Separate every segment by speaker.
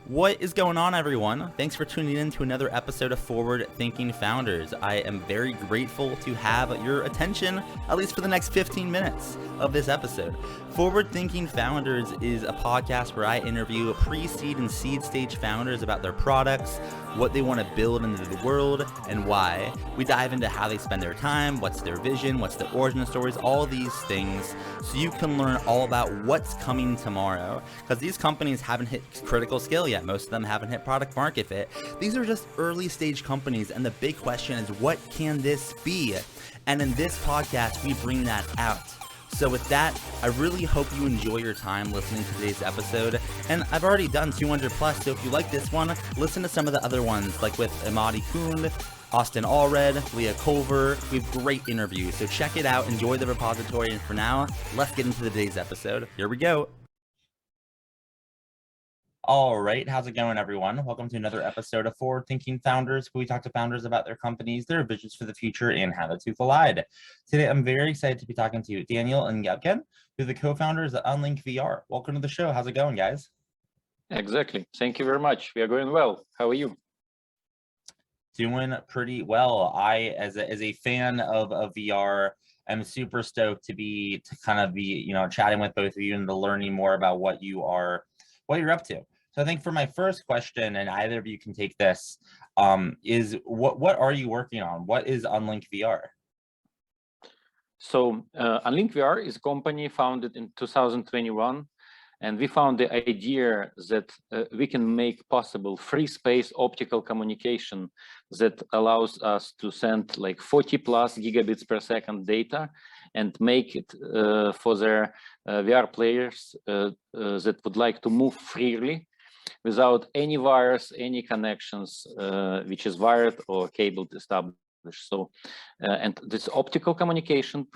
Speaker 1: What is going on, everyone? Thanks for tuning in to another episode of Forward Thinking Founders. I am very grateful to have your attention, at least for the next 15 minutes of this episode. Forward Thinking Founders is a podcast where I interview pre-seed and seed stage founders about their products, what they want to build into the world, and why. We dive into how they spend their time, what's their vision, what's their origin stories, all these things, so you can learn all about what's coming tomorrow. Because these companies haven't hit critical scale yet. Most of them haven't hit product market fit. These are just early stage companies, and the big question is, what can this be? And in this podcast, we bring that out. So with that, I really hope you enjoy your time listening to today's episode. And I've already done 200 plus, so if you like this one, listen to some of the other ones, like with Imadi Kund, Austin Allred, Leah Culver. We have great interviews, so check it out, enjoy the repository, and for now, let's get into today's episode. Here we go. All right, how's it going, everyone? Welcome to another episode of Forward Thinking Founders, where we talk to founders about their companies, their visions for the future, and how the two collide. Today, I'm very excited to be talking to Daniil and Yevgen, who are the co-founders of UnlinkVR. Welcome to the show. How's it going, guys?
Speaker 2: Exactly. Thank you very much. We are going well. How are you?
Speaker 1: Doing pretty well. I, as a fan of VR, am super stoked to kind of be, chatting with both of you and to learning more about what you're up to. So I think for my first question, and either of you can take this, is what are you working on? What is UnlinkVR?
Speaker 2: So UnlinkVR is a company founded in 2021, and we found the idea that we can make possible free space optical communication that allows us to send like 40 plus gigabits per second data and make it for their VR players that would like to move freely without any wires, any connections, which is wired or cabled established. So, and this optical communication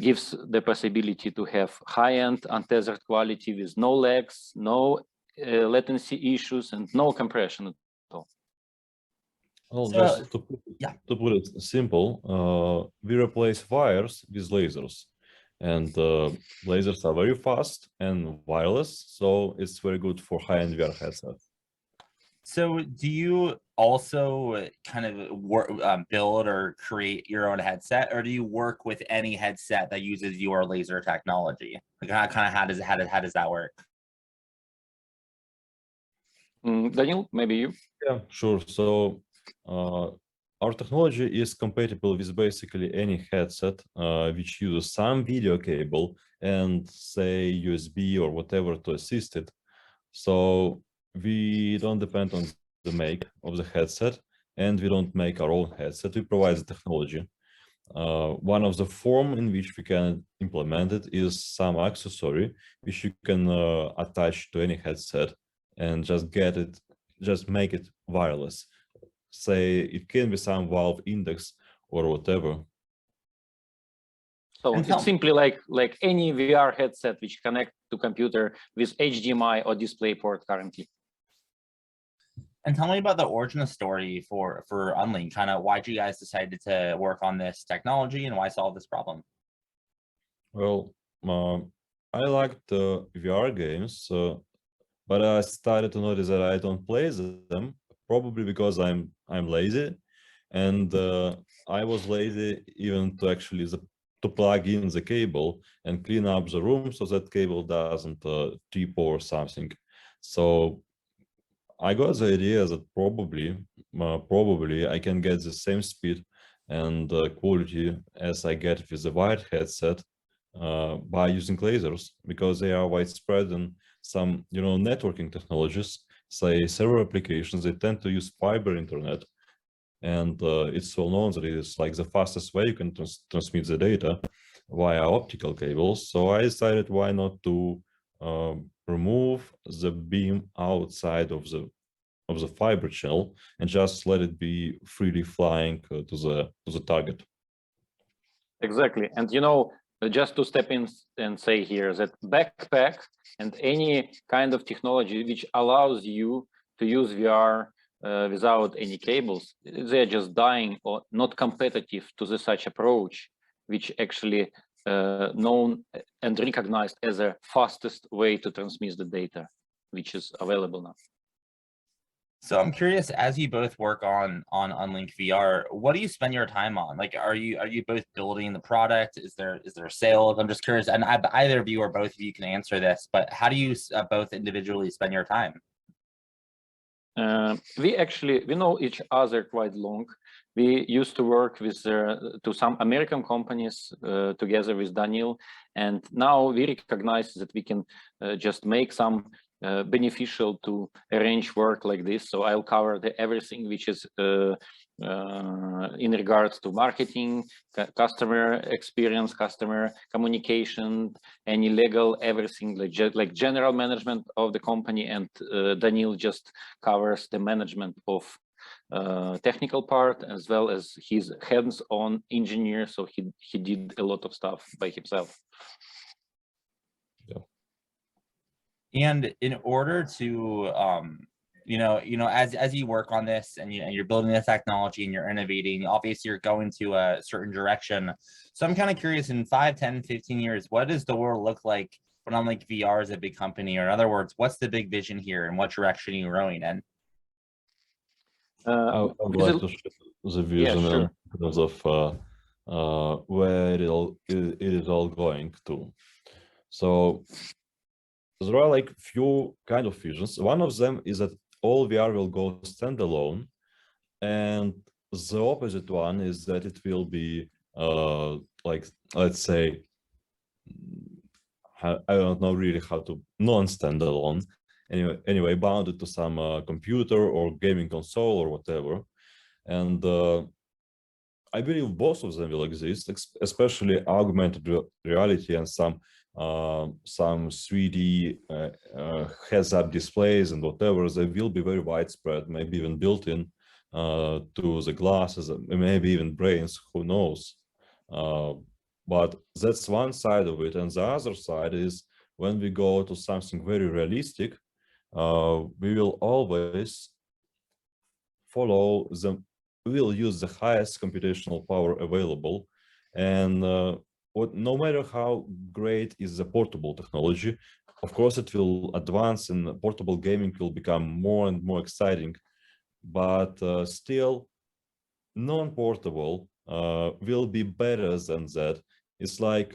Speaker 2: gives the possibility to have high-end untethered quality with no lags, no latency issues, and no compression at all.
Speaker 3: Well, just to put it simple, we replace wires with lasers. And lasers are very fast and wireless, so it's very good for high-end VR headsets.
Speaker 1: So do you also kind of build or create your own headset, or do you work with any headset that uses your laser technology? Like how does that work?
Speaker 2: Daniil, maybe you?
Speaker 3: Yeah, sure. So our technology is compatible with basically any headset which uses some video cable and say USB or whatever to assist it. So we don't depend on the make of the headset, and we don't make our own headset. We provide the technology. One of the form in which we can implement it is some accessory which you can attach to any headset and just make it wireless. Say it can be some Valve Index or whatever.
Speaker 2: So it's simply like any VR headset which connect to computer with HDMI or DisplayPort currently.
Speaker 1: And tell me about the origin story for Unlink. Kind of why'd you guys decide to work on this technology and why solve this problem?
Speaker 3: Well, I liked VR games, but I started to notice that I don't play them. Probably because I'm lazy, and I was lazy even to actually to plug in the cable and clean up the room so that cable doesn't trip or something. So I got the idea that probably I can get the same speed and quality as I get with the wired headset by using lasers, because they are widespread in some networking technologies. Say server applications, they tend to use fiber internet, and it's well known that it is like the fastest way you can transmit the data via optical cables. So I decided, why not to remove the beam outside of the fiber channel and just let it be freely flying to the target.
Speaker 2: Exactly. And just to step in and say here that backpack and any kind of technology which allows you to use VR without any cables, they're just dying or not competitive to such approach, which actually known and recognized as a fastest way to transmit the data which is available now.
Speaker 1: So I'm curious, as you both work on UnlinkVR, what do you spend your time on? Like, are you both building the product? Is there sales? I'm just curious, and either of you or both of you can answer this, but how do you both individually spend your time?
Speaker 2: We know each other quite long. We used to work with to some American companies together with Daniil, and now we recognize that we can just make some beneficial to arrange work like this. So I'll cover everything which is in regards to marketing, customer experience, customer communication, any legal, everything like general management of the company. And Daniil just covers the management of technical part, as well as he's hands-on engineer. So he did a lot of stuff by himself.
Speaker 1: And in order to, as you work on this and you're building this technology and you're innovating, obviously you're going to a certain direction. So I'm kind of curious, in 5, 10, 15 years, what does the world look like when UnlinkVR is a big company? Or in other words, what's the big vision here and what direction are you growing in?
Speaker 3: I would like to share the vision in terms of where it is all going to. So there are like few kind of visions. One of them is that all VR will go standalone, and the opposite one is that it will be like, let's say, I don't know really how to non-standalone. Anyway, bounded to some computer or gaming console or whatever. And I believe both of them will exist, especially augmented reality and some 3D heads-up displays and whatever. They will be very widespread, maybe even built in to the glasses, maybe even brains, who knows. But that's one side of it. And the other side is when we go to something very realistic, we will always follow them. We will use the highest computational power available. And no matter how great is the portable technology, of course, it will advance and portable gaming will become more and more exciting. But still, non-portable will be better than that. It's like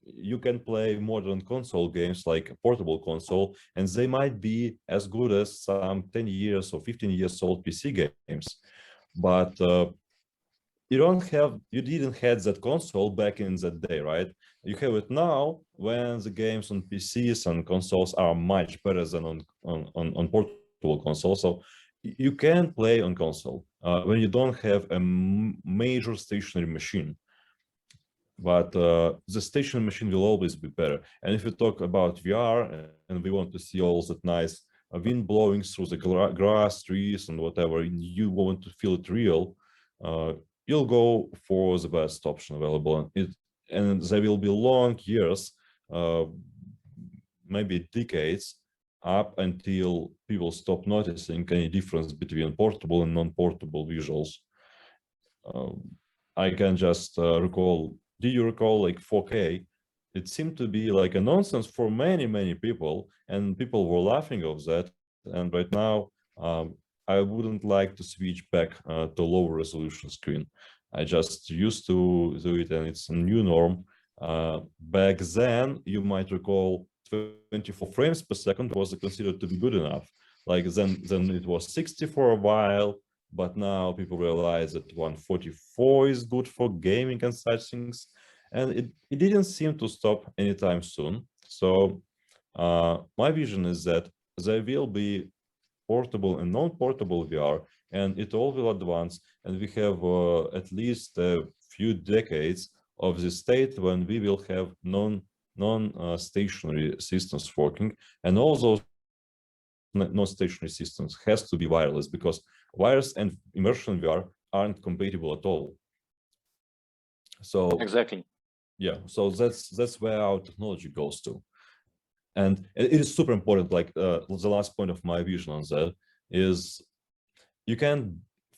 Speaker 3: you can play modern console games like a portable console, and they might be as good as some 10 years or 15 years old PC games. But you didn't have that console back in that day, right? You have it now when the games on PCs and consoles are much better than on portable consoles. So you can play on console when you don't have a major stationary machine. But the stationary machine will always be better. And if we talk about VR and we want to see all that nice wind blowing through the grass, trees, and whatever, and you want to feel it real, you'll go for the best option available. And there will be long years, maybe decades, up until people stop noticing any difference between portable and non-portable visuals. I can just recall, do you recall like 4K? It seemed to be like a nonsense for many people, and people were laughing of that. And right now, I wouldn't like to switch back to lower resolution screen. I just used to do it, and it's a new norm. Back then, you might recall 24 frames per second was considered to be good enough. Like then it was 60 for a while, but now people realize that 144 is good for gaming and such things. And it didn't seem to stop anytime soon. So my vision is that there will be portable and non-portable VR, and it all will advance. And we have at least a few decades of the state when we will have non-stationary systems working, and all those non-stationary systems has to be wireless, because wireless and immersion VR aren't compatible at all. So
Speaker 2: exactly,
Speaker 3: yeah. So that's where our technology goes to, and it is super important. Like the last point of my vision on that is, you can't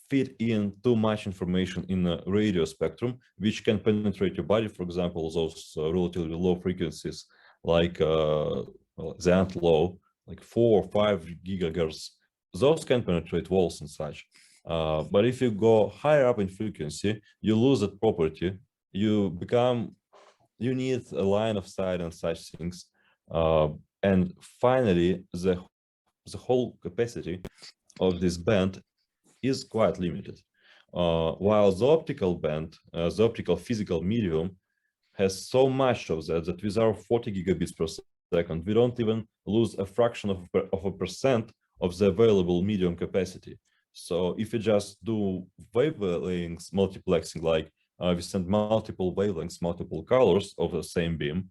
Speaker 3: fit in too much information in a radio spectrum, which can penetrate your body. For example, those relatively low frequencies like the ant low like 4 or 5 gigahertz, those can penetrate walls and such. But if you go higher up in frequency, you lose that property. You need a line of sight and such things. And finally, the whole capacity of this band is quite limited. While the optical band, the optical physical medium, has so much of that with our 40 gigabits per second, we don't even lose a fraction of a percent of the available medium capacity. So if you just do wavelengths multiplexing, like we send multiple wavelengths, multiple colors of the same beam,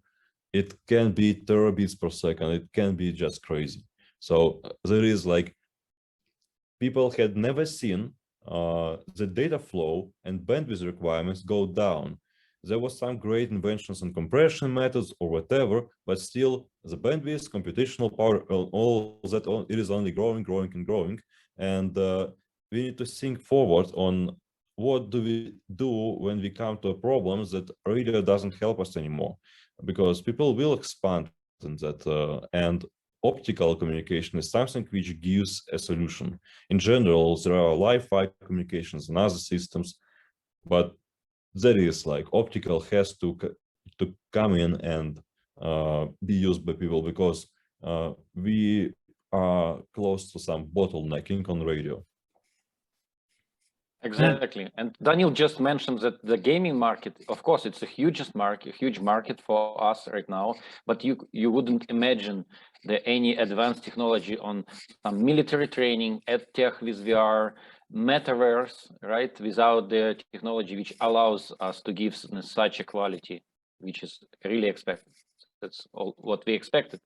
Speaker 3: it can be terabits per second. It can be just crazy. So there is like, people had never seen the data flow and bandwidth requirements go down. There was some great inventions on compression methods or whatever, but still the bandwidth, computational power, all that, it is only growing and growing. And we need to think forward on what do we do when we come to a problem that radio doesn't help us anymore, because people will expand in that, and optical communication is something which gives a solution. In general, there are Wi-Fi communications and other systems, but there is like optical has to come in and be used by people, because we are close to some bottlenecking on radio.
Speaker 2: Exactly. And Daniil just mentioned that the gaming market, of course, it's a huge market for us right now, but you wouldn't imagine any advanced technology on some military training, EdTech with VR, metaverse, right, without the technology which allows us to give such a quality, which is really expected. That's all what we expected.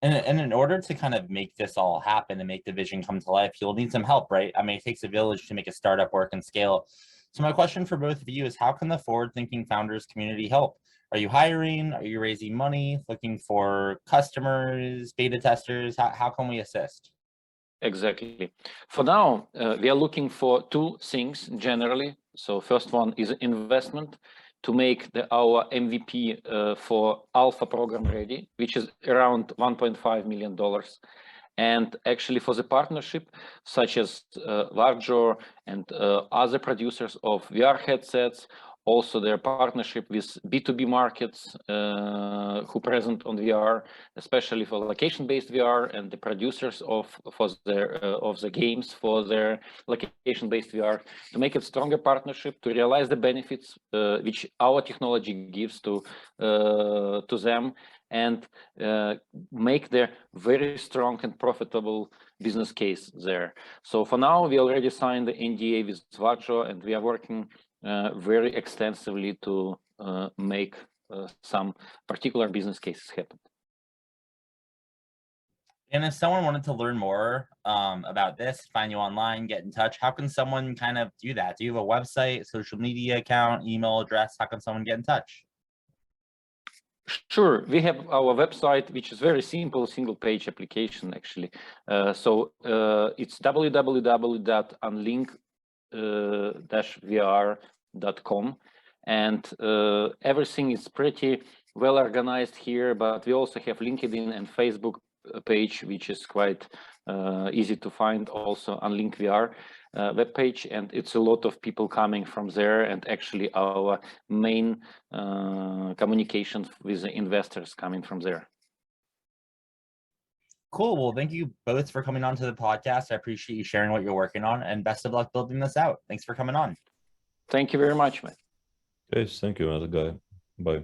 Speaker 1: And in order to kind of make this all happen and make the vision come to life, you'll need some help, right? I mean, it takes a village to make a startup work and scale. So my question for both of you is, how can the forward-thinking founders community help? Are you hiring? Are you raising money? Looking for customers, beta testers? How can we assist?
Speaker 2: Exactly. For now, we are looking for two things generally. So first one is investment to make our MVP for alpha program ready, which is around $1.5 million. And actually for the partnership, such as Varjo and other producers of VR headsets, also their partnership with B2B markets who present on VR, especially for location-based VR, and the producers of the games for their location-based VR, to make it stronger partnership, to realize the benefits which our technology gives to them, and make their very strong and profitable business case there. So for now, we already signed the NDA with Varjo, and we are working very extensively to make some particular business cases happen.
Speaker 1: And if someone wanted to learn more about this, find you online, get in touch, how can someone kind of do that? Do you have a website, social media account, email address? How can someone get in touch?
Speaker 2: Sure, we have our website, which is very simple, single-page application actually. So it's www.unlink-vr.com, and everything is pretty well organized here. But we also have LinkedIn and Facebook page, which is quite easy to find. Also, UnlinkVR webpage, and it's a lot of people coming from there, and actually our main communication with the investors coming from there.
Speaker 1: Cool. Well, thank you both for coming on to the podcast. I appreciate you sharing what you're working on, and best of luck building this out. Thanks for coming on.
Speaker 2: Thank you very much, man.
Speaker 3: Yes, thank you, other guy. Bye.